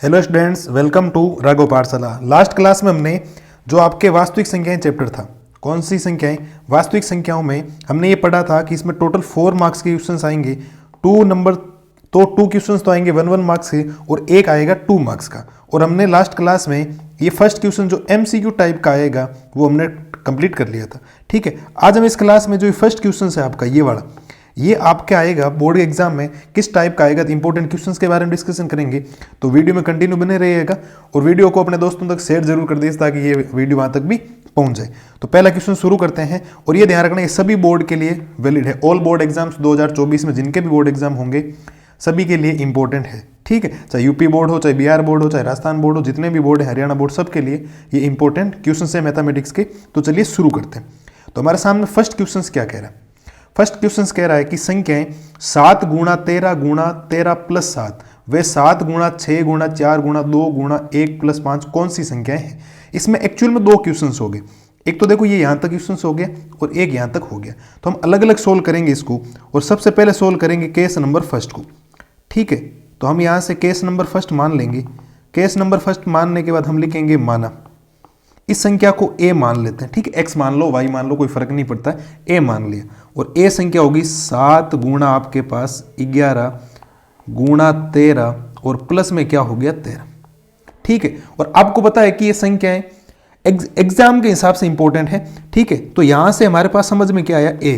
Hello students, welcome to Raghav Pathshala. Last class में हमने जो आपके वास्तविक संख्याएं चैप्टर था, कौन सी संख्याएं, वास्तविक संख्याओं में हमने ये पढ़ा था कि इसमें टोटल 4 मार्क्स के क्वेश्चंस आएंगे। 2 क्वेश्चंस तो आएंगे 1 मार्क्स के और एक आएगा 2 मार्क्स का। और हमने लास्ट क्लास में ये फर्स्ट क्वेश्चन जो MCQ टाइप का आएगा वो हमने कंप्लीट कर लिया था। ठीक है, आज हम इस क्लास में जो फर्स्ट क्वेश्चन है आपका ये वाला, ये आपके आएगा बोर्ड एग्जाम में किस टाइप का आएगा, तो इंपॉर्टेंट क्वेश्चंस के बारे में डिस्कशन करेंगे। तो वीडियो में कंटिन्यू बने रहिएगा और वीडियो को अपने दोस्तों तक शेयर जरूर कर दीजिए ताकि ये वीडियो वहां तक भी पहुंच जाए। तो पहला क्वेश्चन शुरू करते हैं और ये ध्यान रखना ये सभी बोर्ड के लिए वैलिड है। ऑल बोर्ड एग्जाम्स 2024 में जिनके भी बोर्ड एग्जाम होंगे सभी के लिए इंपॉर्टेंट है। ठीक है, चाहे यूपी बोर्ड हो, चाहे बिहार बोर्ड हो, चाहे राजस्थान बोर्ड हो, जितने भी बोर्ड है, हरियाणा बोर्ड, सबके लिए ये इंपॉर्टेंट क्वेश्चन है मैथमेटिक्स के। तो चलिए शुरू करते हैं। तो हमारे सामने फर्स्ट क्वेश्चन क्या कह रहा है? फर्स्ट क्वेश्चन कह रहा है कि संख्याएं 7 गुणा 13 प्लस 7 वे 7 गुणा 6 गुणा 4 गुणा 2 गुणा 1 प्लस 5 कौन सी संख्याएं हैं? इसमें एक्चुअल में 2 क्वेश्चन हो गए। एक तो देखो ये यहां तक क्वेश्चन हो गया और एक यहां तक हो गया। तो हम अलग अलग सोल्व करेंगे इसको और सबसे पहले सोल्व करेंगे केस नंबर फर्स्ट को। ठीक है, तो हम यहां से केस नंबर फर्स्ट मान लेंगे। केस नंबर फर्स्ट मानने के बाद हम लिखेंगे माना। इस संख्या को a मान लेते हैं। ठीक है, x मान लो, y मान लो, कोई फर्क नहीं पड़ता है, a मान लिया। और a संख्या होगी 7 गुणा आपके पास 11 गुणा 13 और प्लस में क्या हो गया 13। ठीक है, और आपको पता है कि ये संख्याएं एग्जाम के हिसाब से इंपॉर्टेंट है। ठीक है, तो यहां से हमारे पास समझ में क्या आया, a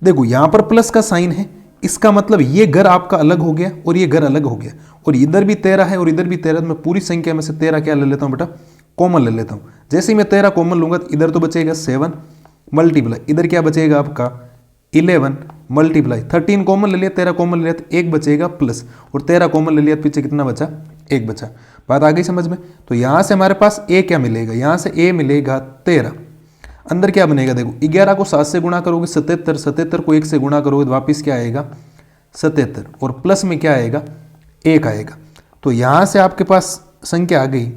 देखो यहां पर प्लस का साइन है, इसका मतलब ये घर आपका अलग हो गया और ये घर अलग हो गया। और इधर भी 13 है और इधर भी 13, मैं पूरी संख्या में से 13 क्या ले लेता हूं बेटा, कॉमन ले लेता हूं। जैसे ही मैं 13 कॉमन लूंगा तो इधर तो बचेगा 7 मल्टीप्लाई, इधर क्या बचेगा आपका 11 मल्टीप्लाई 13 कॉमन ले लिया, 13 कॉमन ले लिया तो 1 बचेगा प्लस, और 13 कॉमन ले लिया तो पीछे कितना बचा, 1 बचा। बात आ गई समझ में? तो यहां से हमारे पास a क्या मिलेगा, यहां से a मिलेगा 13। अंदर क्या बनेगा, देखो 11 को 7 से गुणा करोगे 77, 77 को 1 से गुणा करोगे तो वापिस क्या आएगा 77, और प्लस में क्या आएगा 1 आएगा। तो यहां से आपके पास संख्या आ गई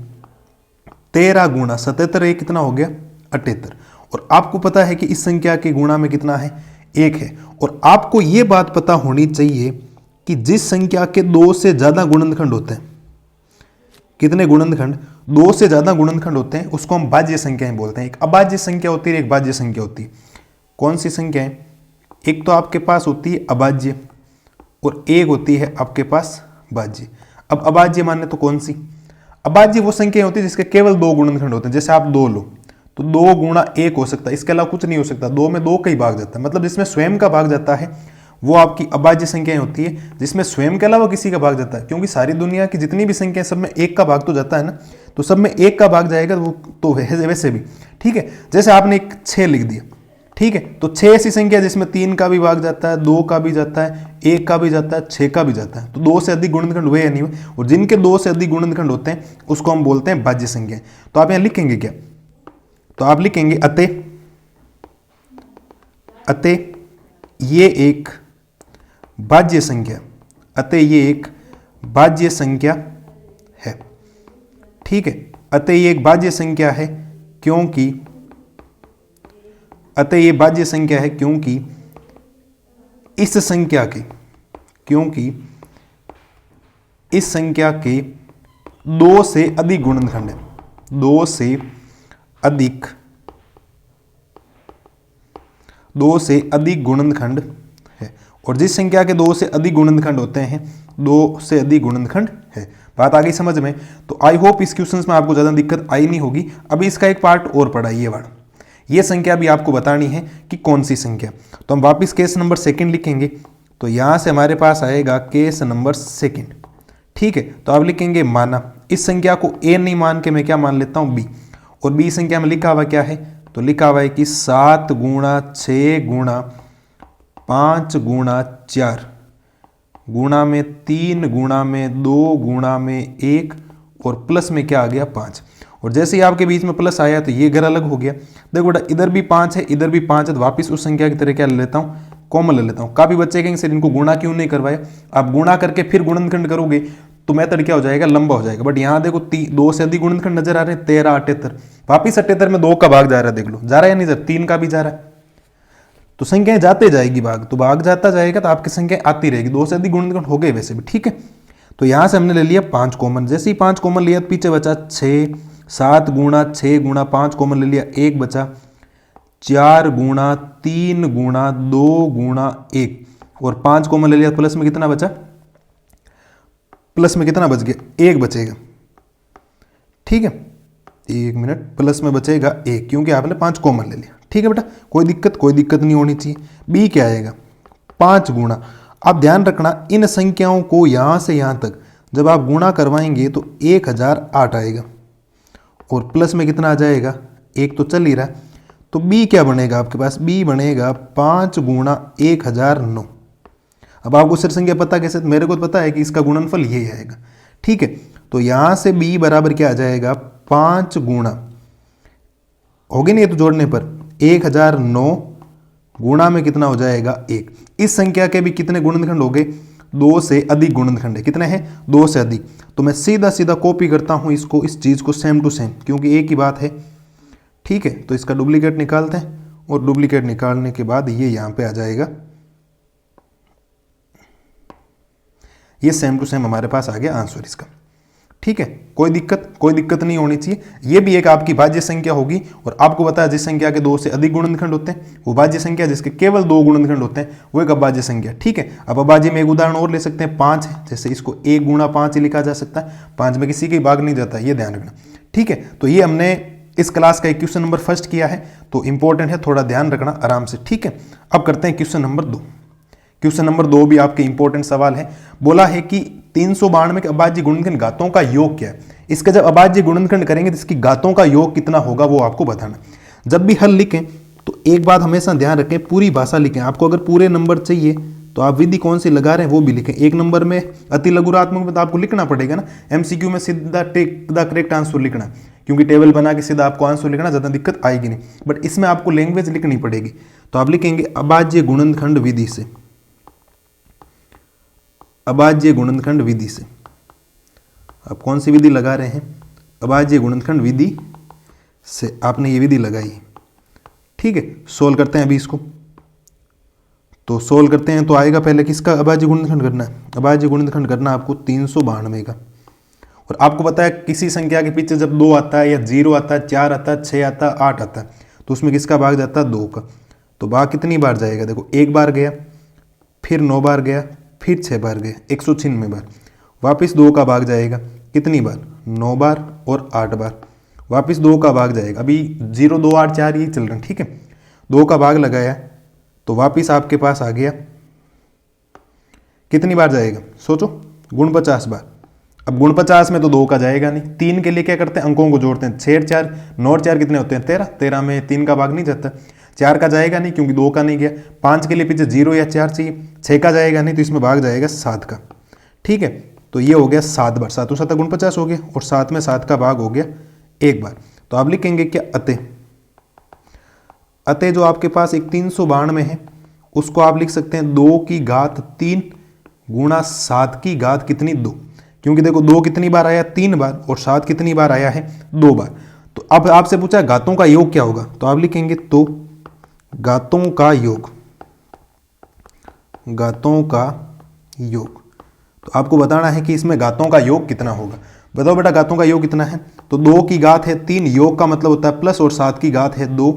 13 गुणा 77, एक कितना हो गया 78। और आपको पता है कि इस संख्या के गुणा में कितना है, 1 है। और आपको यह बात पता होनी चाहिए कि जिस संख्या के 2 से ज्यादा गुणनखंड होते हैं, कितने गुणनखंड, 2 से ज्यादा गुणनखंड होते हैं, उसको हम भाज्य संख्याएं बोलते हैं। एक अभाज्य संख्या होती है, एक भाज्य संख्या होती है। कौन सी संख्याएं? एक तो आपके पास होती है अभाज्य और एक होती है आपके पास भाज्य। अब अभाज्य माने तो कौन सी? अभाज्य वो संख्या होती है जिसके केवल 2 गुणनखंड होते हैं। जैसे आप 2 लो तो 2 गुणा 1 हो सकता है, इसके अलावा कुछ नहीं हो सकता। 2 में 2 का ही भाग जाता है, मतलब जिसमें स्वयं का भाग जाता है वो आपकी अभाज्य संख्याएं होती है। जिसमें स्वयं के अलावा किसी का भाग जाता है, क्योंकि सारी दुनिया की जितनी भी संख्या सब में 1 का भाग तो जाता है ना, तो सब में 1 का भाग जाएगा वो तो वैसे भी। ठीक है, जैसे आपने एक 6 लिख दिया, ठीक है, तो 6 ऐसी संख्या जिसमें 3 का भी भाग जाता है, 2 का भी जाता है, 1 का भी जाता है, 6 का भी जाता है। तो 2 से अधिक गुणनखंड हुए या नहीं हुए, और जिनके 2 से अधिक गुणनखंड होते हैं उसको हम बोलते हैं भाज्य संख्या। तो आप यहां लिखेंगे क्या, तो आप लिखेंगे अतः ये एक भाज्य संख्या, अतः ये एक भाज्य संख्या है। ठीक है, अतः ये एक भाज्य संख्या है क्योंकि अतः ये भाज्य संख्या है क्योंकि इस संख्या के 2 से अधिक गुणनखंड है, 2 से अधिक गुणनखंड है। और जिस संख्या के 2 से अधिक गुणनखंड होते हैं, 2 से अधिक गुणनखंड है। बात आ गई समझ में? तो आई होप इस क्वेश्चन में आपको ज्यादा दिक्कत आई नहीं होगी। अभी इसका एक पार्ट और पड़ा, ये वाला, ये संख्या भी आपको बतानी है कि कौन सी संख्या। तो हम वापिस केस नंबर 2 लिखेंगे। तो यहां से हमारे पास आएगा केस नंबर 2। ठीक है, तो आप लिखेंगे माना। इस संख्या को a नहीं मान के मैं क्या मान लेता हूं b, और b संख्या में लिखा हुआ क्या है, तो लिखा हुआ है कि 7 गुणा 6 गुणा 5 गुणा 4 गुणा में 3 गुणा में 2 गुणा में 1 और प्लस में क्या आ गया 5। और जैसे ही आपके बीच में प्लस आया तो ये घर अलग हो गया। देखो बेटा इधर भी 5 है, इधर भी 5 है, तो वापिस उस संख्या की तरह क्या ले लेता हूँ, कॉमन ले लेता हूँ। काफी बच्चे कहेंगे सर इनको गुणा क्यों नहीं करवाया? आप गुणा करके फिर गुणनखंड करोगे तो मेथड क्या हो जाएगा, लंबा हो जाएगा। बट यहाँ देखो 2 से अधिक गुणनखंड नजर आ रहे हैं, 13 78, वापिस 78 में 2 का भाग जा रहा है, देख लो जा रहा है या नहीं सर, 3 का भी जा रहा है। तो संख्याएं जाते जाएगी भाग, तो भाग जाता जाएगा तो आपकी संख्या आती रहेगी। 2 से अधिक गुणनखंड हो गए वैसे भी। ठीक है, तो यहाँ से हमने ले लिया 5 कॉमन। जैसे ही 5 कॉमन लिया तो पीछे बचा 6, 7 गुणा 6 गुणा 5 कॉमन ले लिया, 1 बचा, 4 गुणा 3 गुणा 2 गुणा 1 और 5 कॉमन ले लिया, प्लस में कितना बचा, प्लस में कितना बच गया, 1 बचेगा। ठीक है, 1 मिनट, प्लस में बचेगा 1 क्योंकि आपने 5 कॉमन ले लिया। ठीक है बेटा, कोई दिक्कत नहीं होनी चाहिए। बी क्या आएगा, 5 गुणा, आप ध्यान रखना इन संख्याओं को यहाँ से यहाँ तक जब आप गुणा करवाएंगे तो 1008 आएगा और प्लस में कितना आ जाएगा, 1 तो चल ही रहा। तो बी क्या बनेगा आपके पास, बी बनेगा 5 गुणा 1009। अब आपको सिर संख्या पता कैसे, मेरे को पता है कि इसका गुणनफल यही आएगा। ठीक है, तो यहाँ से बी बराबर क्या आ जाएगा, 5 गुणा, होगी नहीं तो जोड़ने पर 1009 गुणा में कितना हो जाएगा, 1। इस संख्या के भी कितने गुणनखंड हो गए, 2 से अधिक गुणनखंड है। कितने हैं, 2 से अधिक। तो मैं सीधा सीधा कॉपी करता हूं इसको, इस चीज को सेम टू सेम, क्योंकि एक ही बात है। ठीक है, तो इसका डुप्लीकेट निकालते हैं और डुप्लीकेट निकालने के बाद ये यहां पे आ जाएगा, ये सेम टू सेम हमारे पास आ गया आंसर इसका। ठीक है, कोई दिक्कत नहीं होनी चाहिए। ये भी एक आपकी भाज्य संख्या होगी और आपको पता है जिस संख्या के 2 से अधिक गुणनखंड होते हैं वो भाज्य संख्या, जिसके केवल 2 गुणनखंड होते हैं वो एक अभाज्य संख्या। ठीक है, अब अभाज्य में एक उदाहरण और ले सकते हैं, 5 है, जैसे इसको 1 गुणा 5 ही लिखा जा सकता है, 5 में किसी के भाग नहीं जाता, ये ध्यान रखना। ठीक है, तो ये हमने इस क्लास का एक क्वेश्चन नंबर फर्स्ट किया है, तो इंपॉर्टेंट है, थोड़ा ध्यान रखना आराम से। ठीक है, अब करते हैं क्वेश्चन नंबर 2। क्वेश्चन नंबर 2 भी आपके इंपॉर्टेंट सवाल है। बोला है कि 392 के अभाज्य गुणनखंड घातों का योग क्या है। इसका जब अभाज्य गुणनखंड करेंगे तो इसकी घातों का योग कितना होगा वो आपको बताना। जब भी हल लिखें तो एक बात हमेशा ध्यान रखें, पूरी भाषा लिखें। आपको अगर पूरे नंबर चाहिए तो आप विधि कौन सी लगा रहे हैं वो भी लिखें। एक नंबर में अति लघुरात्मक में तो आपको लिखना पड़ेगा ना, एमसीक्यू में सीधा टेक द करेक्ट आंसर लिखना, क्योंकि टेबल बना के सीधा आपको आंसर लिखना, ज़्यादा दिक्कत आएगी नहीं। बट इसमें आपको लैंग्वेज लिखनी पड़ेगी, तो आप लिखेंगे अभाज्य गुणनखंड विधि से, अभाज्य गुणनखंड विधि से। आप कौन सी विधि लगा रहे हैं, अभाज्य गुणनखंड विधि से आपने ये विधि लगाई। ठीक है, सोल्व करते हैं अभी इसको। तो सोल्व करते हैं तो आएगा पहले किसका अभाज्य गुणनखंड करना है, अभाज्य गुणनखंड करना आपको 392 का। और आपको पता है किसी संख्या के पीछे जब 2 आता है या 0 आता है, 4 आता है, 6 आता है, 8 आता है, तो उसमें किसका भाग जाता है, 2 का। तो भाग कितनी बार जाएगा, देखो 1 बार गया, फिर 9 बार गया, फिर 6 बार गया, 196 बार। वापस 2 का भाग जाएगा, कितनी बार, 9 बार और 8 बार। वापस 2 का भाग जाएगा, अभी 0 2 8 4 यही चल रहे हैं। ठीक है, 2 का भाग लगाया तो वापस आपके पास आ गया, कितनी बार जाएगा, सोचो, गुण 50 बार। अब गुण 50 में तो 2 का जाएगा नहीं। 3 के लिए क्या करते हैं, अंकों को जोड़ते हैं, 6 4 9 4 कितने होते हैं, 13। 13 में 3 का भाग नहीं जाता। 4 का जाएगा नहीं क्योंकि 2 का नहीं गया। 5 के लिए पीछे 0 या 4 चाहिए। 6 का जाएगा नहीं तो इसमें भाग जाएगा 7 का। ठीक है, तो ये हो गया 7 बार, 7 7 गुण 50 हो गया और 7 में 7 का भाग हो गया 1 बार। तो आप लिखेंगे क्या, अतः जो आपके पास एक 392 में है उसको आप लिख सकते हैं 2 की घात 3 गुणा 7 की घात कितनी, 2। क्योंकि देखो 2 कितनी बार आया, 3 बार, और 7 कितनी बार आया है, 2 बार। तो अब आपसे पूछा घातों का योग क्या होगा, तो आप लिखेंगे तो घातों का योग, घातों का योग। तो आपको बताना है कि इसमें घातों का योग कितना होगा। बताओ बेटा घातों का योग कितना है, तो 2 की घात है 3, योग का मतलब होता है प्लस, और 7 की घात है 2,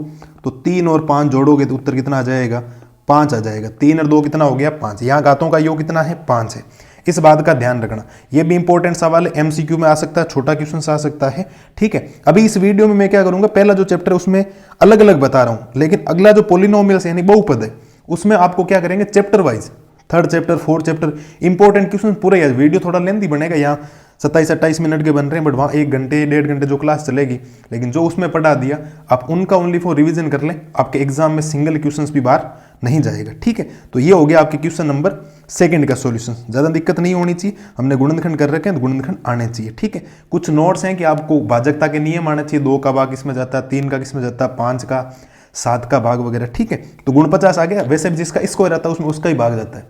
तो 3 और 5 जोड़ोगे तो उत्तर कितना आ जाएगा, 5 आ जाएगा। 3 और 2 कितना हो गया, 5। यहाँ घातों का योग कितना है, 5 है। इस बात का ध्यान रखना, ये भी इंपॉर्टेंट सवाल है, एमसीक्यू में आ सकता है, छोटा क्वेश्चन आ सकता है। ठीक है, अभी इस वीडियो में मैं क्या करूंगा, पहला जो चैप्टर है उसमें अलग अलग बता रहा हूं, लेकिन अगला जो पॉलिनोमियल्स यानी बहुपद है उसमें आपको क्या करेंगे, chapter wise, 3rd chapter 4th chapter important question पूरे। यार वीडियो थोड़ा लेंथी बनेगा, यहाँ 27-28 मिनट के बन रहे हैं, बट वहाँ 1 घंटे 1.5 घंटे जो क्लास चलेगी, लेकिन जो उसमें पढ़ा दिया आप उनका ओनली फॉर रिवीजन कर लें, आपके एग्जाम में सिंगल क्वेश्चंस भी बाहर नहीं जाएगा। ठीक है, तो ये हो गया आपके क्वेश्चन नंबर 2 का सॉल्यूशन। ज़्यादा दिक्कत नहीं होनी चाहिए, हमने गुणनखंड कर रखे हैं तो गुणनखंड आने चाहिए। ठीक है, कुछ नोट्स हैं कि आपको भाजकता के नियम आने चाहिए, 2 का भाग किसमें जाता है, 3 का किसमें जाता है, 5 का, 7 का भाग वगैरह। ठीक है, तो गुण 50 आ गया, वैसे भी जिसका स्क्वायर रहता है उसमें उसका ही भाग जाता है।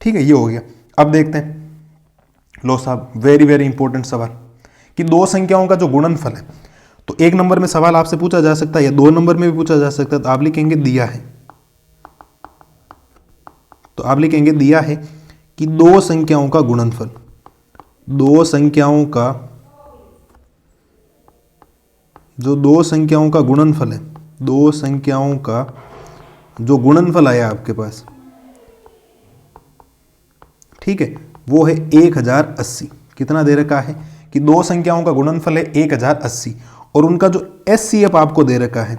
ठीक है, ये हो गया। अब देखते हैं, लो साहब, वेरी वेरी इंपॉर्टेंट सवाल कि 2 संख्याओं का जो गुणनफल है, तो 1 नंबर में सवाल आपसे पूछा जा सकता है या 2 नंबर में भी पूछा जा सकता है। तो आप लिखेंगे दिया है, तो आप लिखेंगे दिया है कि 2 संख्याओं का गुणनफल, दो संख्याओं का जो दो संख्याओं का गुणनफल है, दो संख्याओं का जो गुणनफल आया आपके पास, ठीक है, वो है 1080। कितना दे रखा है कि दो संख्याओं का गुणनफल है 1080 और उनका जो एचसीएफ आपको दे रखा है,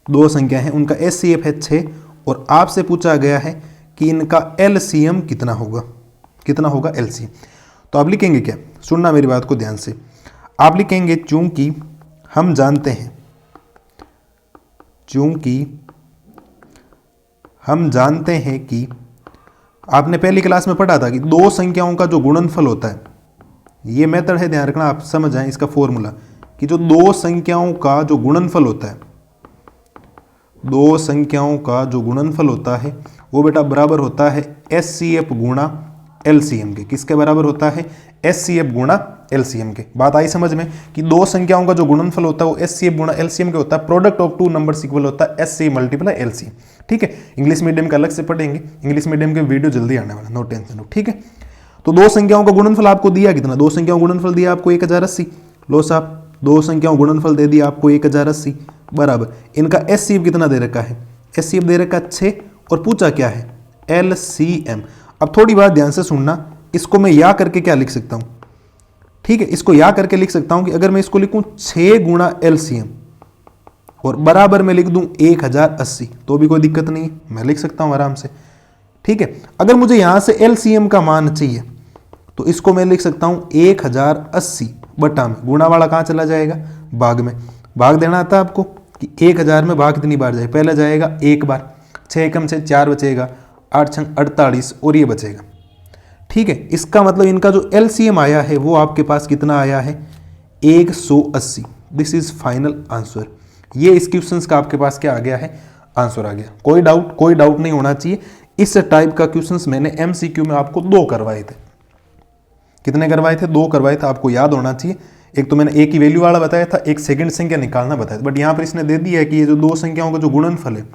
दो संख्या है उनका एचसीएफ है 6 और आपसे पूछा गया है कि इनका एलसीएम कितना होगा, कितना होगा एलसीएम। तो आप लिखेंगे क्या, सुनना मेरी बात को ध्यान से। आप लिखेंगे चूंकि हम जानते हैं, चूंकि हम जानते हैं कि आपने पहली क्लास में पढ़ा था कि दो संख्याओं का जो गुणनफल होता है, ये मेथड है, ध्यान रखना, आप समझ जाएं इसका फॉर्मूला, कि जो दो संख्याओं का जो गुणनफल होता है, दो संख्याओं का जो गुणनफल होता है वो बेटा बराबर होता है एचसीएफ गुणा एलसीएम के। किसके बराबर होता है, एचसीएफ गुणा एलसीएम के। बात आई समझ में कि दो संख्याओं का जो गुणनफल होता है वो एचसीएफ गुणा एलसीएम के होता है, product of two numbers equal होता है एचसीएफ मल्टीप्लाई एलसीएम। ठीक है, इंग्लिश मीडियम का अलग से पढ़ेंगे, इंग्लिश मीडियम के वीडियो जल्दी आने वाला, नो टेंशन लो। ठीक है, तो दो संख्याओं का गुणनफल आपको दिया कितना, दो संख्याओं का गुणनफल दिया आपको 1080। लो साहब, दो संख्याओं गुणनफल दे दिया आपको 1080 बराबर इनका एचसीएफ कितना दे रखा है, एचसीएफ दे रखा 6 और पूछा क्या है, एलसीएम। अब थोड़ी बात ध्यान से सुनना, इसको मैं या करके क्या लिख सकता हूं, ठीक है, इसको या करके लिख सकता हूं कि अगर मैं इसको लिखूं 6 गुणा एलसीएम और बराबर में लिख दूं 1080 तो भी कोई दिक्कत नहीं है, मैं लिख सकता हूं आराम से। ठीक है, अगर मुझे यहां से एलसीएम का मान चाहिए तो इसको मैं लिख सकता हूं 1080 बटा में, गुणा वाला कहां चला जाएगा, भाग में। भाग देना आता है आपको कि 1000 में भाग कितनी बार जाए, पहले जाएगा एक बार, 6 एकम से 4 बचेगा, 8 छंग 48 और ये बचेगा। ठीक है, इसका मतलब इनका जो एलसीएम आया है वो आपके पास कितना आया है, 180। This is final answer. ये इस क्वेश्चन का आपके पास क्या आ गया है, आंसर आ गया। कोई डाउट नहीं होना चाहिए। इस टाइप का क्वेश्चन मैंने एमसीक्यू में आपको 2 करवाए थे। कितने करवाए थे, 2 करवाए थे, आपको याद होना चाहिए। एक तो मैंने एक ही वैल्यू वाला बताया था, एक सेकंड संख्या निकालना बताया था, बट यहाँ पर इसने दे दिया है कि ये जो दो संख्याओं का जो गुणनफल है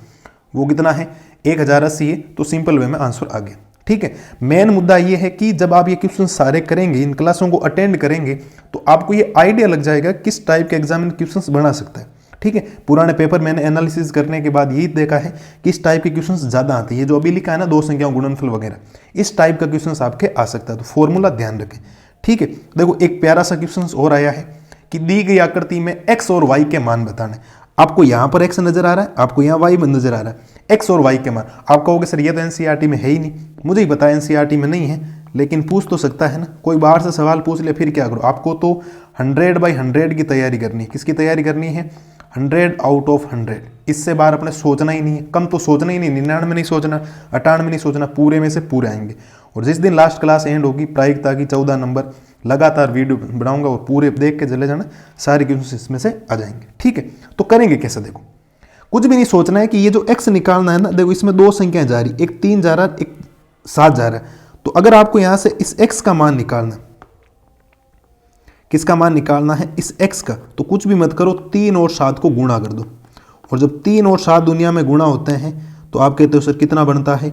वो कितना है, 1080 है, तो सिंपल वे में आंसर आ गया। ठीक है, मेन मुद्दा ये है कि जब आप ये क्वेश्चन सारे करेंगे, इन क्लासों को अटेंड करेंगे, तो आपको ये आइडिया लग जाएगा किस टाइप के एग्जाम में क्वेश्चन बना सकता है। ठीक है, पुराने पेपर मैंने एनालिसिस करने के बाद यही देखा है कि इस टाइप के क्वेश्चंस ज्यादा आते हैं। ये जो अभी लिखा है ना, दो संख्याओं गुणनफल वगैरह, इस टाइप का क्वेश्चंस आपके आ सकता है, तो फॉर्मूला ध्यान रखें। ठीक है, देखो एक प्यारा सा क्वेश्चन और आया है कि दी गई आकृति में x और y के मान बताने। आपको यहां पर x नजर आ रहा है, आपको यहां y नजर आ रहा है, x और y के मान। आप कहोगे सर ये तो एनसीईआरटी में है ही नहीं, मुझे ही पता है एनसीईआरटी में नहीं है, लेकिन पूछ तो सकता है ना, कोई बाहर से सवाल पूछ ले फिर क्या करो। आपको तो 100/100 की तैयारी करनी है। किसकी तैयारी करनी है, 100 आउट ऑफ 100। इससे बाहर अपने सोचना ही नहीं है, कम तो सोचना ही नहीं, 99 नहीं सोचना, 98 नहीं सोचना, पूरे में से पूरे आएंगे। और जिस दिन लास्ट क्लास एंड होगी, प्रायिकता की 14 नंबर लगातार वीडियो बनाऊंगा और पूरे देख के चले जाना, सारे क्वेश्चन इसमें से आ जाएंगे। ठीक है, तो करेंगे कैसे, देखो कुछ भी नहीं सोचना है कि ये जो x निकालना है ना, देखो इसमें 2 संख्याएं जा रही, एक 3 जा रहा है, एक 7 जा रहा है। तो अगर आपको यहां से इस x का मान निकालना, किसका मान निकालना है, इस x का, तो कुछ भी मत करो, 3 और 7 को गुणा कर दो। और जब 3 और 7 दुनिया में गुणा होते हैं तो आप कहते हो सर कितना बनता है,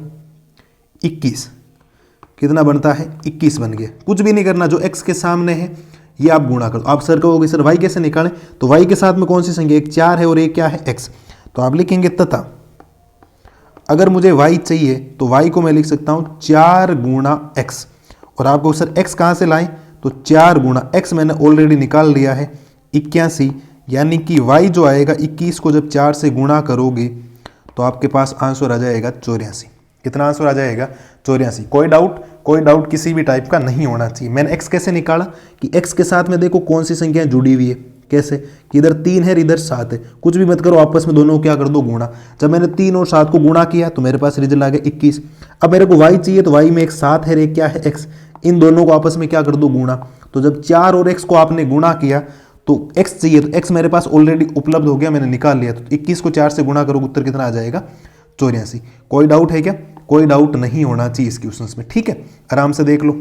21। कितना बनता है, 21 बन गया। कुछ भी नहीं करना, जो x के सामने है ये आप गुणा कर दो। आप सर कहोगे सर y कैसे निकालें, तो y के साथ में कौन सी संख्या, एक 4 है और एक क्या है, x। तो आप लिखेंगे तथा अगर मुझे y चाहिए तो y को मैं लिख सकता हूं 4 गुणा x। और आपको सर x कहां से लाएं, तो 4 गुणा x मैंने ऑलरेडी निकाल लिया है 81, यानी कि y जो आएगा 21 को जब 4 से गुणा करोगे तो आपके पास आंसर आ जाएगा 84। कितना आंसर आ जाएगा, 84। कोई डाउट किसी भी टाइप का नहीं होना चाहिए। मैंने x कैसे निकाला कि x के साथ में देखो कौन सी संख्याएं जुड़ी हुई है, कैसे कि इधर 3 है इधर 7 है। कुछ भी मत करो, आपस में दोनों को क्या कर दो, गुणा। जब मैंने 3 और 7 को गुणा किया तो मेरे पास रिजल्ट आ गया 21। अब मेरे को y चाहिए, तो y में एक 7 है, एक क्या है, x। इन दोनों को आपस में क्या कर दो, गुणा। तो जब 4 और x को आपने गुणा किया तो x चाहिए, तो x मेरे पास ऑलरेडी उपलब्ध हो गया, मैंने निकाल लिया। तो 21 को 4 से गुणा करोगे, उत्तर कितना आ जाएगा, 84। कोई डाउट है क्या, कोई डाउट नहीं होना चाहिए इस क्वेश्चन में। ठीक है, आराम से देख लो।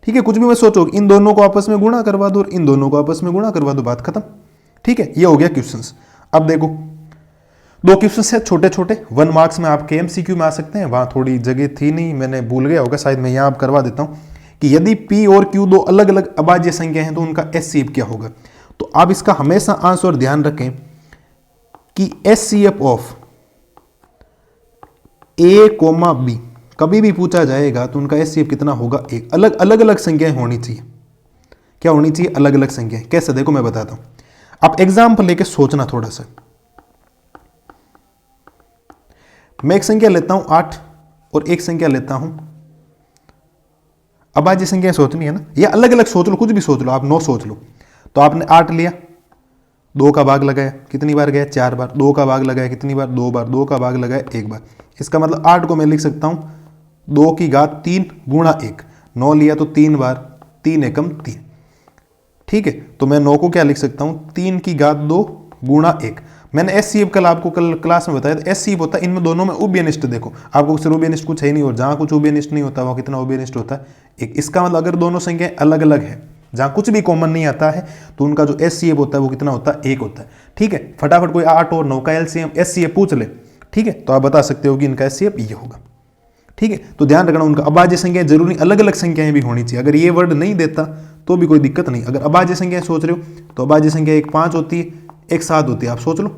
ठीक है, कुछ भी मत सोचो, इन दोनों को आपस में गुणा करवा दो और इन दोनों को आपस में गुणा करवा दो, बात खत्म। ठीक है, ये हो गया क्वेश्चंस। अब देखो 2 क्वेश्चंस है छोटे छोटे, 1 मार्क्स में आपके एमसीक्यू में आ सकते हैं। वहां थोड़ी जगह थी नहीं, मैंने भूल गया होगा शायद, मैं यहाँ आप करवा देता हूँ। कि यदि P और Q दो अलग अलग अभाज्य संख्या हैं तो उनका HCF क्या होगा। तो आप इसका हमेशा आंसर ध्यान रखें कि HCF ऑफ A, B कभी भी पूछा जाएगा तो उनका HCF कितना होगा, एक। अलग अलग संख्याएं होनी चाहिए। क्या होनी चाहिए, अलग अलग संख्याएं। कैसे, देखो मैं बताता हूं, आप एग्जाम्पल लेके सोचना थोड़ा सा। मैं एक संख्या लेता हूं 8 और एक संख्या लेता हूं, अभाज्य संख्या सोचनी है ना, या अलग अलग सोच लो, कुछ भी सोच लो, आप 9 सोच लो। तो आपने 8 लिया, 2 का भाग लगाया, कितनी बार गया, 4 बार। 2 का भाग लगाया कितनी बार, 2 बार। 2 का भाग लगाया 1 बार। इसका मतलब 8 को मैं लिख सकता हूं 2 की घात 3 गुणा 1। 9 लिया तो 3 बार, 3 एकम 3। ठीक है, तो मैं 9 को क्या लिख सकता हूं, 3 की घात 2 गुणा 1। मैंने HCF कल आपको क्लास में बताया था, HCF होता है इनमें दोनों में उभयनिष्ठ। देखो आपको सिर्फ उभयनिष्ठ कुछ है ही नहीं, और जहां कुछ उभयनिष्ठ नहीं होता वहां कितना उभयनिष्ठ होता है, एक। इसका मतलब अगर दोनों संख्याएं अलग अलग है, जहां कुछ भी कॉमन नहीं आता है, तो उनका जो HCF होता है वो कितना होता है, 1 होता है। ठीक है, फटाफट कोई 8 और 9 का LCM HCF पूछ ले, ठीक है, तो आप बता सकते हो कि इनका HCF ये होगा। ठीक है, तो ध्यान रखना उनका अभाज्य संख्याएं जरूरी अलग अलग संख्याएं भी होनी चाहिए। अगर ये वर्ड नहीं देता तो भी कोई दिक्कत नहीं। अगर अभाज्य संख्याएं सोच रहे हो तो अभाज्य संख्या एक 5 होती है, एक 7 होती है। आप सोच लो,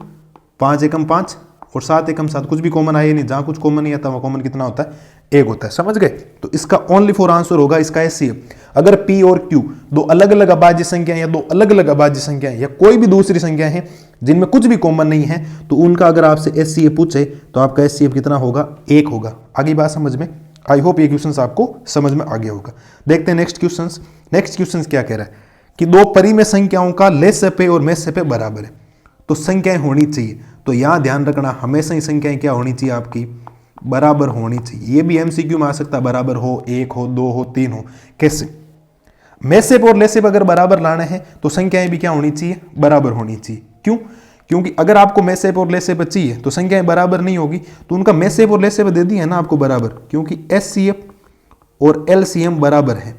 5 एकम 5 और 7 एकम 7, कुछ भी कॉमन आए नहीं। जहां कुछ कॉमन नहीं आता वहां कॉमन कितना होता है, 1 होता है। समझ गए, तो इसका ओनली फॉर आंसर होगा इसका HCF। अगर P और Q दो अलग अलग अभाज्य संख्याएं या दो अलग अलग अभाज्य संख्याएं या कोई भी दूसरी संख्या है जिनमें कुछ भी कॉमन नहीं है, तो उनका अगर आपसे HCF पूछे तो आपका HCF कितना होगा, 1 होगा। आगे बात समझ में, आई होप ये क्वेश्चन आपको समझ में आ गया होगा। देखते हैं नेक्स्ट क्वेश्चन। नेक्स्ट क्वेश्चन क्या कह रहा है कि दो परिमेय संख्याओं का लेसे पे और मेसे पे बराबर है, तो संख्याएं होनी चाहिए। तो यहां ध्यान रखना, हमेशा ही संख्याएं क्या होनी चाहिए, आपकी बराबर होनी चाहिए। ये भी MCQ में आ सकता है, बराबर हो, 1 हो, 2 हो, 3 हो। कैसे, मेसे पे और लेसे पे अगर बराबर लाना है तो संख्याएं भी क्या होनी चाहिए, बराबर होनी चाहिए। क्यों, क्योंकि अगर आपको मेसे पे और लेसे पे चाहिए तो संख्याएं बराबर नहीं होगी, तो उनका मेसे पे और लेसे पे दे दिया है ना आपको बराबर, क्योंकि HCF और LCM बराबर है,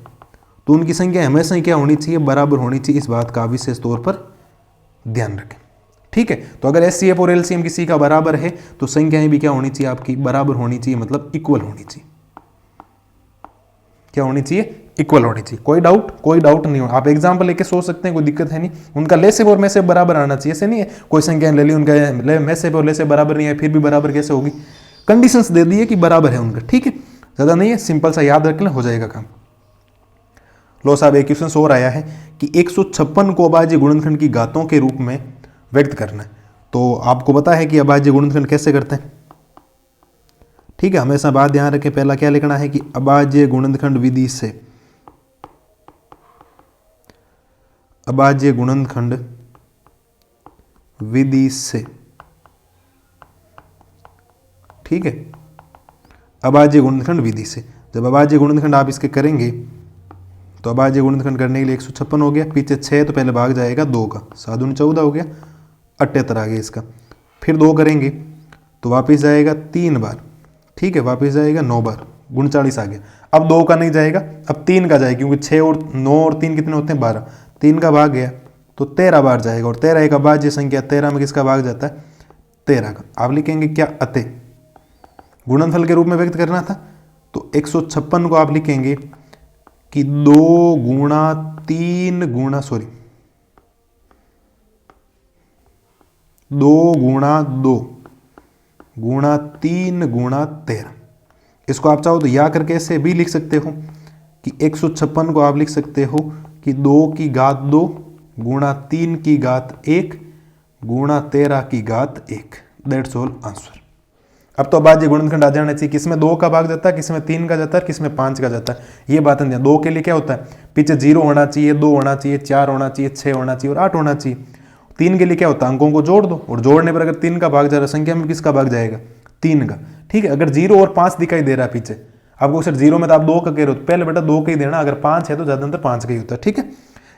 तो उनकी संख्या हमेशा ही क्या होनी चाहिए, बराबर होनी चाहिए। इस बात का विशेष तौर पर ध्यान रखें। ठीक है, तो अगर HCF और LCM किसी का बराबर है तो संख्याएं भी क्या होनी चाहिए, आपकी बराबर होनी चाहिए, मतलब इक्वल होनी चाहिए। क्या होनी चाहिए, इक्वल होनी चाहिए। कोई डाउट नहीं हो। आप एग्जांपल लेके सोच सकते हैं, कोई दिक्कत है नहीं। उनका लेसे और मेसे बराबर आना चाहिए। ऐसे नहीं है कोई संख्या ले ली, उनका मेसे और लेसे बराबर नहीं है, फिर भी बराबर कैसे होगी, कंडीशंस दे दी है कि बराबर है उनका। ठीक है, ज्यादा नहीं है, सिंपल सा याद रख लें, हो जाएगा काम। लो साहब, एक क्वेश्चन और आया है कि 156 को अभाज्य गुणनखंड की घातों के रूप में व्यक्त करना है। तो आपको पता है कि अभाज्य गुणनखंड कैसे करते हैं। ठीक है, हमेशा बात ध्यान रखें, पहला क्या लिखना है कि अभाज्य गुणनखंड विधि से, अभाज्य गुणनखंड विधि से, ठीक है, अभाज्य गुणनखंड विधि से। जब अभाज्य गुणनखंड आप इसके करेंगे तो अभाज्य गुणनखंड करने के लिए 156 हो गया, पीछे 6 तो पहले भाग जाएगा 2 का, 7 दूनी 14 हो गया, 78 आ गया इसका। फिर 2 करेंगे तो वापस जाएगा 3 बार, ठीक है, वापस जाएगा 9 बार, 39 आ गया। अब 2 का नहीं जाएगा, अब 3 का जाएगा, क्योंकि 6 और 9 और 3 कितने होते हैं, 12। 3 का भाग गया तो 13 बार जाएगा, और 13 एक अभाज्य संख्या, 13 में किसका भाग जाता है, 13 का। आप लिखेंगे क्या, अतः गुणनफल के रूप में व्यक्त करना था, तो 156 को आप लिखेंगे कि 2 गुणा 3 गुणा 2 गुणा 2 गुणा 3 गुणा 13। इसको आप चाहो तो या करके ऐसे भी लिख सकते हो कि 156 को आप लिख सकते हो कि 2 की घात 2 गुणा 3 की घात 1 गुणा 13 की घात 1। That's all answer. अब तो अभाज्य गुणनखंड आ जाना चाहिए, किसमें 2 का भाग जाता है, किसमें 3 का जाता है, किसमें 5 का जाता है। ये बात नहीं, 2 के लिए क्या होता है, पीछे 0 होना चाहिए, 2 होना चाहिए, 4 होना चाहिए, 6 होना चाहिए और 8 होना चाहिए। 3 के लिए क्या होता है, अंकों को जोड़ दो, और जोड़ने पर अगर 3 का भाग जा रहा है, संख्या में किसका भाग जाएगा, 3 का। ठीक है, अगर 0 और 5 दिखाई दे रहा है पीछे आपको, सर 0 में तो आप 2 का कह रहे हो, बेटा 2 का ही देना, अगर 5 है तो ज्यादातर 5 का ही होता है। ठीक है,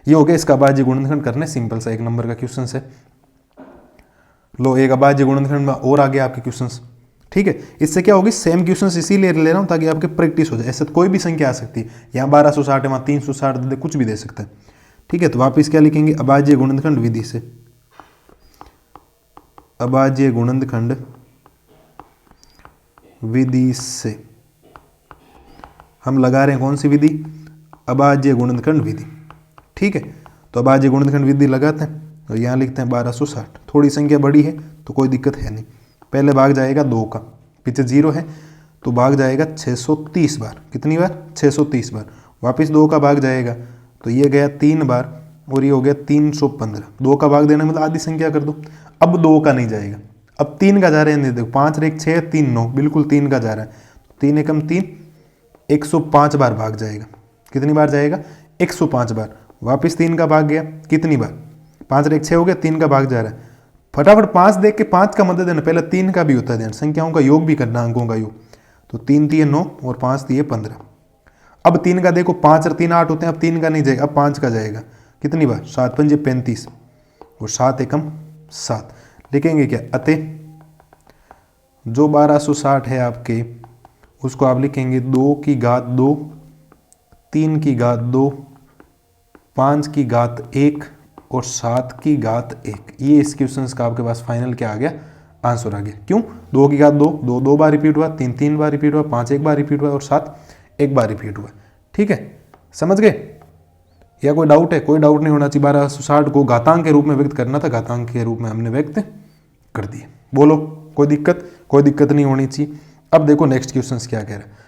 ये हो गया इसका अभाज्य गुणनखंड करने, सिंपल सा 1 नंबर का क्वेश्चन है। लो, एक अभाज्य गुणनखंड में और आगे आपके क्वेश्चंस। ठीक है, इससे क्या होगी, सेम क्वेश्चंस इसीलिए ले रहा हूं ताकि आपके प्रैक्टिस हो जाए। ऐसे तो कोई भी संख्या आ सकती है, यहाँ 1260 है, वहाँ 360 दे, कुछ भी दे सकता है। ठीक है, तो वापिस क्या लिखेंगे, अभाज्य गुणनखंड विधि से, अभाज्य गुणनखंड विधि से हम लगा रहे हैं कौन सी विधि, अभाज्य गुणनखंड विधि। ठीक है, तो अभाज्य गुणनखंड विधि लगाते हैं, तो यहाँ लिखते हैं 1260। थोड़ी संख्या बड़ी है तो कोई दिक्कत है नहीं, पहले भाग जाएगा 2 का, पीछे 0 है तो भाग जाएगा 630 बार। कितनी बार? 630 बार। वापस 2 का भाग जाएगा तो ये गया 3 बार और ये हो गया 315। 2 का भाग देना मतलब आधी संख्या कर दो। अब 2 का नहीं जाएगा, अब 3 का जा रहे हैं। देखो 5 एक 6 3 9, बिल्कुल 3 का जा रहा है। 3 एकम 3, 105 बार भाग जाएगा। कितनी बार जाएगा? 105 बार। वापस 3 का भाग गया, कितनी बार? 5 एक 6 हो गया, 3 का भाग जा रहा है। फटाफट 5 देख के 5 का मदद देना, पहले 3 का भी होता है ध्यान, संख्याओं का योग भी करना, अंकों का योग। तो 3 3 9 और 5 3 15। अब 3 का देखो, 5 और 3 8 होते हैं, अब 3 का नहीं जाएगा, अब 5 का जाएगा। कितनी बार? 7 पंजे 35 और 7 एकम 7। लिखेंगे क्या? अतः जो 1260 है आपके, उसको आप लिखेंगे 2 की घात 2, 3 की घात 2, 5 की घात 1 और 7 की घात 1। ये इस क्वेश्चन का आपके पास फाइनल क्या आ गया? आंसर आ गया। क्यों? 2 की घात 2, 2 2 बार रिपीट हुआ, 3 3 बार रिपीट हुआ, 5 1 बार रिपीट हुआ और 7 1 बार रिपीट हुआ। ठीक है, समझ गए? या कोई डाउट है? कोई डाउट नहीं होना चाहिए। 1260 को घातांक के रूप में व्यक्त करना था, घातांक के रूप में हमने व्यक्त कर दिए। बोलो, कोई दिक्कत? कोई दिक्कत नहीं होनी चाहिए। अब देखो नेक्स्ट क्वेश्चन क्या कह रहा है।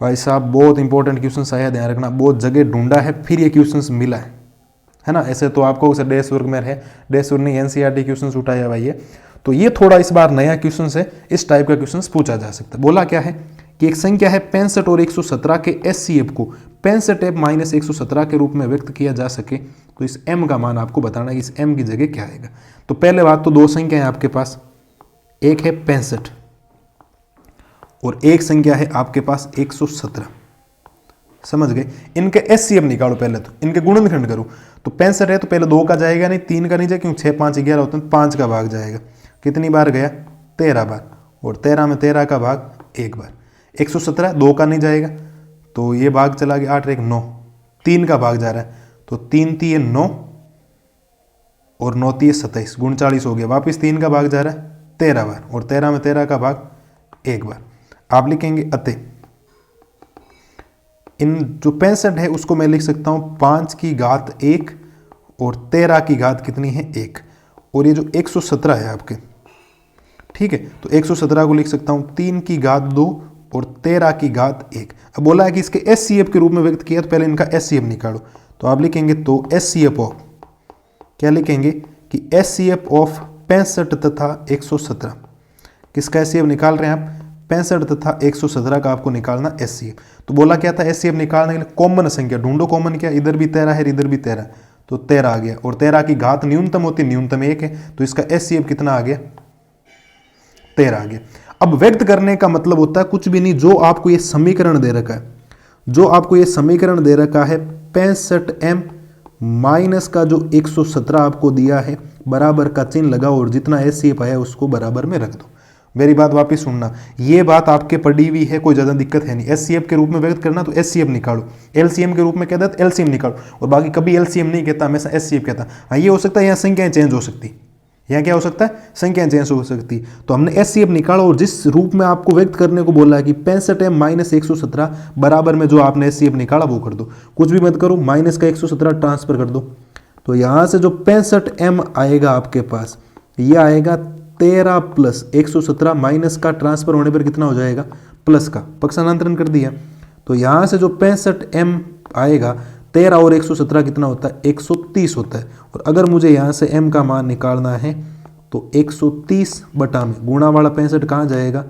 भाई साहब बहुत इंपॉर्टेंट क्वेश्चन आया, ध्यान रखना। बहुत जगह ढूंढा है फिर ये क्वेश्चन मिला है ना। ऐसे तो आपको डैश वर्ग में है, डैश वर्ग ने एनसीईआरटी क्वेश्चन उठाया भाई है, तो ये थोड़ा इस बार नया क्वेश्चन है, इस टाइप का क्वेश्चन पूछा जा सकता है। बोला क्या है कि एक संख्या है 65 और 117 के एचसीएफ को 65 माइनस 117 के रूप में व्यक्त किया जा सके, तो इस m का मान आपको बताना है कि इस m की जगह क्या आएगा। तो पहले बात तो 2 संख्या है आपके पास, एक है 65 और एक संख्या है आपके पास 117। समझ गए? इनके एचसीएफ निकालो पहले, तो इनके गुणनखंड करो। तो 65 है तो पहले 2 का जाएगा नहीं, 3 का नहीं जाएगा, क्योंकि 6 5 11 होते हैं, 5 का भाग जाएगा। कितनी बार गया? 13 बार। और 13 में 13 का भाग 1 बार। 117 2 का नहीं जाएगा तो ये भाग चला गया, 8 1 9, 3 का भाग जा रहा है, तो 3 3 9 और 9 3 27, 39 हो गया। वापिस 3 का भाग जा रहा है 13 बार और 13 में 13 का भाग 1 बार। आप लिखेंगे अतः इन जो 65 है उसको मैं लिख सकता हूँ 5 की घात 1 और 13 की घात कितनी है? 1। और ये जो 117 है आपके, ठीक है, तो 117 को लिख सकता हूँ 3 की घात 2 और 13 की घात 1। अब बोला है कि इसके एचसीएफ के रूप में व्यक्त किया, तो पहले इनका एचसीएफ निकालो। तो आप लिखेंगे तो एचसीएफ ऑफ, क्या लिखेंगे कि एचसीएफ ऑफ 65 तथा 117। किसका एचसीएफ निकाल रहे हैं आप? 65 तथा 117 का आपको निकालना एचसीएफ। तो बोला क्या था? एचसीएफ निकालने के लिए कॉमन संख्या ढूंढो। कॉमन क्या? इधर भी 13 है, इधर भी 13, तो 13 आ गया। और 13 की घात न्यूनतम होती, न्यूनतम 1 है, तो इसका एचसीएफ कितना आ गया? 13 आ गया। अब व्यक्त करने का मतलब होता है कुछ भी नहीं, जो आपको ये समीकरण दे रखा है, जो आपको ये समीकरण दे रखा है 65m माइनस का जो 117 आपको दिया है, बराबर का चिन्ह लगाओ और जितना एचसीएफ आया उसको बराबर में रख दो। मेरी बात वापस सुनना, ये बात आपके पढ़ी हुई है, कोई ज़्यादा दिक्कत है नहीं। एचसीएफ के रूप में व्यक्त करना तो एचसीएफ निकालो, एलसीएम के रूप में कहता है तो एलसीएम निकालो, और बाकी कभी एलसीएम नहीं कहता, हमेशा एचसीएफ कहता। हाँ, ये हो सकता है यहाँ संख्याएं चेंज हो सकती, यहाँ क्या हो सकता है? संख्याएं चेंज हो सकती। तो हमने एचसीएफ निकाला और जिस रूप में आपको व्यक्त करने को बोला है कि 65m माइनस 117 बराबर में जो आपने एचसीएफ निकाला वो कर दो, कुछ भी मत करो, माइनस का 117 ट्रांसफर कर दो। तो यहाँ से जो 65m आएगा आपके पास, ये आएगा 13 प्लस 117, माइनस का ट्रांसफर होने पर कितना हो जाएगा? प्लस का, पक्षांतरण कर दिया। तो यहाँ से जो 65m आएगा, 13 और 117 कितना होता है? 130 होता है। और अगर मुझे यहाँ से m का मान निकालना है तो 130 बटा में गुणा वाला 65 कहाँ जाएगा?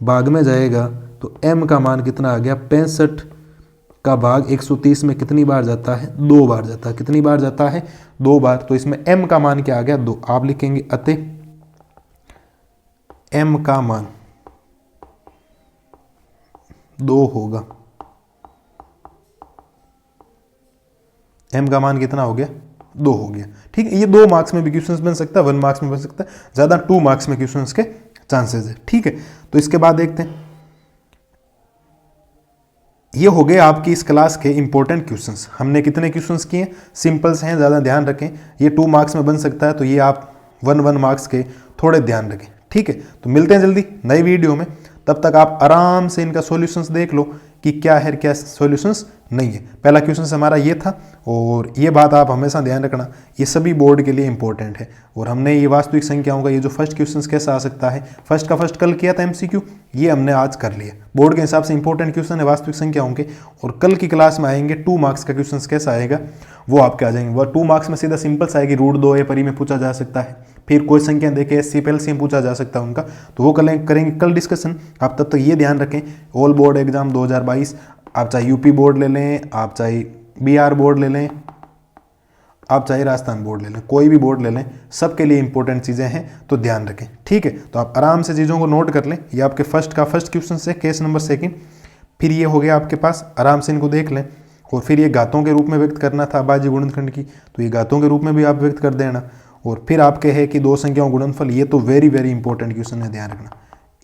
भाग में जाएगा। तो m का मान कितना आ गया? 65 का भाग 130 में कितनी बार जाता है? 2 बार जाता है। कितनी बार जाता है? 2 बार। तो इसमें m का मान क्या आ गया? 2। आप लिखेंगे अतः m का मान 2 होगा। m का मान कितना हो गया? 2 हो गया। ठीक है, ये 2 मार्क्स में भी क्वेश्चन बन सकता है, 1 मार्क्स में बन सकता है, ज़्यादा 2 मार्क्स में क्वेश्चन के चांसेस है। ठीक है, तो इसके बाद देखते हैं, ये हो गए आपकी इस क्लास के इंपॉर्टेंट क्वेश्चंस। हमने कितने क्वेश्चंस किए? सिंपल्स हैं, ज़्यादा ध्यान रखें। ये 2 मार्क्स में बन सकता है, तो ये आप 1 मार्क्स के थोड़े ध्यान रखें। ठीक है, तो मिलते हैं जल्दी नई वीडियो में। तब तक आप आराम से इनका सॉल्यूशंस देख लो कि क्या है क्या सॉल्यूशंस नहीं है। पहला क्वेश्चन हमारा ये था, और ये बात आप हमेशा ध्यान रखना, ये सभी बोर्ड के लिए इंपॉर्टेंट है। और हमने ये वास्तविक संख्याओं का ये जो फर्स्ट क्वेश्चन कैसा आ सकता है, फर्स्ट का फर्स्ट कल किया था एमसीक्यू, ये हमने आज कर लिया। बोर्ड के हिसाब से इंपॉर्टेंट क्वेश्चन है वास्तविक संख्याओं के, और कल की क्लास में आएंगे 2 मार्क्स का क्वेश्चन कैसा आएगा वो आपके आ जाएंगे। वह 2 मार्क्स में सीधा सिंपल सा आएगी, √2 परी में पूछा जा सकता है, फिर कोई संख्या देके एचसीएफ एलसीएम पूछा जा सकता है उनका, तो वो करेंगे कल डिस्कशन। आप तब तक ये ध्यान रखें, ऑल बोर्ड एग्जाम 2022, आप चाहे यूपी बोर्ड ले लें, आप चाहे बिहार बोर्ड ले लें, आप चाहे राजस्थान बोर्ड ले लें, कोई भी बोर्ड ले लें, सबके लिए इंपॉर्टेंट चीज़ें हैं, तो ध्यान रखें। ठीक है, तो आप आराम से चीज़ों को नोट कर लें। ये आपके फर्स्ट का फर्स्ट क्वेश्चन से केस नंबर 2, फिर ये हो गया आपके पास, आराम से इनको देख लें। और फिर ये घातों के रूप में व्यक्त करना था अभाज्य गुणनखंड की, तो ये घातों के रूप में भी आप व्यक्त कर देना। और फिर आपके है कि 2 संख्याओं गुणनफल, ये तो वेरी वेरी इंपॉर्टेंट क्वेश्चन है, ध्यान रखना।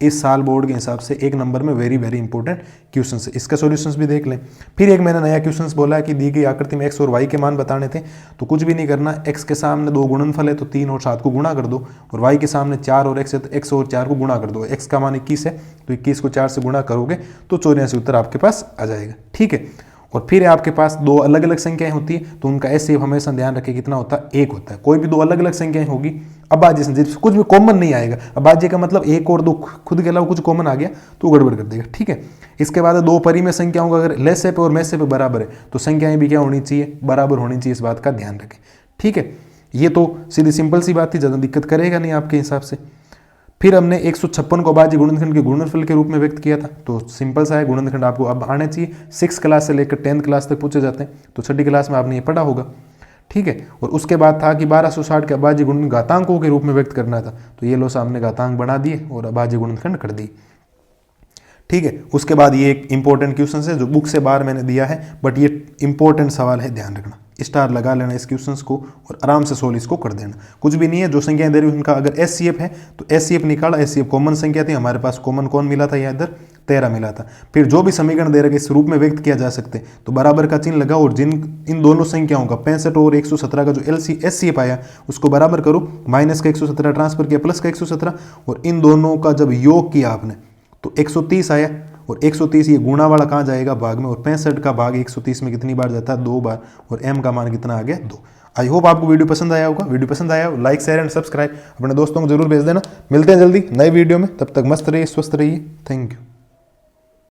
इस साल बोर्ड के हिसाब से 1 नंबर में वेरी वेरी इंपॉर्टेंट क्वेश्चन है, इसका सॉल्यूशंस भी देख लें। फिर एक मैंने नया क्वेश्चन बोला है कि दी गई आकृति में x और y के मान बताने थे, तो कुछ भी नहीं करना, x के सामने 2 गुणनफल है तो 3 और 7 को गुणा कर दो, और y के सामने 4 और x है तो x और 4 को गुणा कर दो। x का मान 21 है तो 21 को 4 से गुणा करोगे तो 84 उत्तर आपके पास आ जाएगा। ठीक है, और फिर आपके पास 2 अलग अलग संख्याएं होती है, तो उनका एचसीएफ हमेशा ध्यान रखें कितना होता है, 1 होता है। कोई भी 2 अलग अलग संख्याएं होगी, अभाज्य संख्या कुछ भी कॉमन नहीं आएगा, अभाज्य का मतलब 1 और 2 खुद के अलावा कुछ कॉमन आ गया तो गड़बड़ कर देगा। ठीक है, इसके बाद 2 परिमेय संख्याओं का अगर लेसे पे और मैसे पे बराबर है तो संख्याएं भी क्या होनी चाहिए, बराबर होनी चाहिए, इस बात का ध्यान रखें। ठीक है, ये तो सीधी सिंपल सी बात थी, ज़्यादा दिक्कत करेगा नहीं आपके हिसाब से। फिर हमने 156 को अभाज्य गुणनखंड के गुणनफल के रूप में व्यक्त किया था, तो सिंपल सा है, गुणनखंड आपको अब आने चाहिए। 6 क्लास से लेकर 10th क्लास तक पूछे जाते हैं, तो 6ठी क्लास में आपने ये पढ़ा होगा। ठीक है, और उसके बाद था कि 1260 के अभाज्य गुणन घातांकों के रूप में व्यक्त करना था, तो ये लो सामने घातांक बना दिए और अभाज्य गुणनखंड कर दिए। ठीक है, उसके बाद ये एक इंपॉर्टेंट क्वेश्चन है जो बुक से बाहर मैंने दिया है, बट ये इंपॉर्टेंट सवाल है, ध्यान रखना, स्टार लगा लेना इस क्वेश्चंस को और आराम से सोल्व इसको कर देना। कुछ भी नहीं है, जो संख्याएं दे रही उनका अगर एचसीएफ है तो एचसीएफ निकाला, एचसीएफ कॉमन संख्या थी, हमारे पास कॉमन कौन मिला था, यहाँ इधर 13 मिला था। फिर जो भी समीकरण दे रखे इस रूप में व्यक्त किया जा सकते हैं, तो बराबर का चिन्ह लगा और जिन इन दोनों संख्याओं का 65 और 117 का जो एचसीएफ आया उसको बराबर करो, माइनस का 117 ट्रांसफर किया, प्लस का 117, और इन दोनों का जब योग किया आपने तो 130 आया, और 130 ये गुणा वाला कहाँ जाएगा, भाग में, और 65 का भाग 130 में कितनी बार जाता है, 2 बार, और m का मान कितना आ गया, 2। आई होप आपको वीडियो पसंद आया होगा। वीडियो पसंद आया हो लाइक शेयर एंड सब्सक्राइब अपने दोस्तों को जरूर भेज देना। मिलते हैं जल्दी नए वीडियो में, तब तक मस्त रहिए, स्वस्थ रहिए, थैंक यू।